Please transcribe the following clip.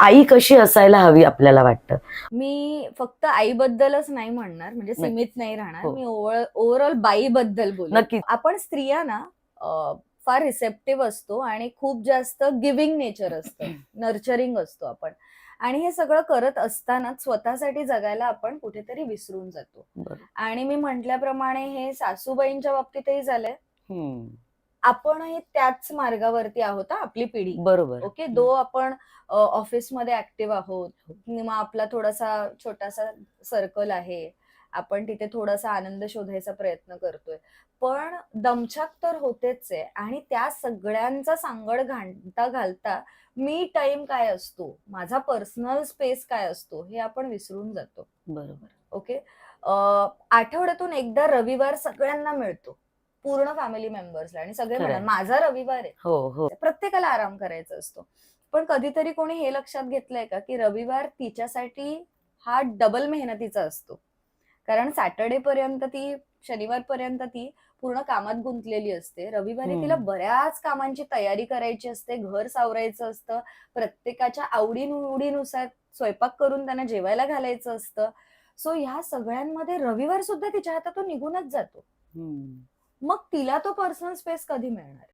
आई कशी असायला हवी आपल्याला वाटतं? मी फक्त आईबद्दलच नाही म्हणणार, म्हणजे नाही. सीमित नाही राहणार. हो. मी ओव्हरऑल बाईबद्दल बोलेन. नक्कीच. आपण स्त्रिया ना फार रिसेप्टिव्ह असतो आणि खूप जास्त गिव्हिंग नेचर असतं, नर्चरिंग असतो आपण. आणि हे सगळं करत असतानाच स्वतःसाठी जगायला आपण कुठेतरी विसरून जातो. बरोबर. आणि मी म्हटल्याप्रमाणे हे सासूबाईंच्या बाबतीतही झालंय. हं. आपणही त्याच मार्गावरती आहोत हां, आपली पिढी. बरोबर. ओके. हं. आपण ऑफिसमध्ये ॲक्टिव्ह आहोत किंवा आपला थोडासा छोटासा सर्कल आहे. आपण तिथे थोडासा आनंद शोधायचा प्रयत्न करतोय. पण दमछाक तर होतेच आहे आणि त्या सगळ्यांचा सांगड घालता मी टाईम काय असतो, माझा पर्सनल स्पेस काय असतो, हे आपण विसरून जातो. बरोबर. ओके. आठवड्यातून एकदा रविवार सगळ्यांना मिळतो. पूर्ण फॅमिली मेंबर्सला आणि सगळे खरं म्हणतात, आहे. "माझा रविवार आहे." हो, हो. प्रत्येकाला आराम करायचा असतो. पण कधीतरी कोणी हे लक्षात घेतलंय का, की रविवार तिच्यासाठी हा डबल मेहनतीचा असतो. कारण सॅटर्डेपर्यंत ती शनिवारपर्यंत ती पूर्ण कामात गुंतलेली असते. रविवारी तिला हं. बऱ्याच कामांची तयारी करायची असते, घर सावरायचं असतं, प्रत्येकाच्या आवडी-निवडीनुसार स्वयंपाक करून त्यांना जेवायला घालायचं असतं. सो ह्या सगळ्यांमध्ये रविवार सुद्धा तिच्या हातातून निघूनच जातो. हं. मग तिला तो पर्सनल स्पेस कधी मिळणार?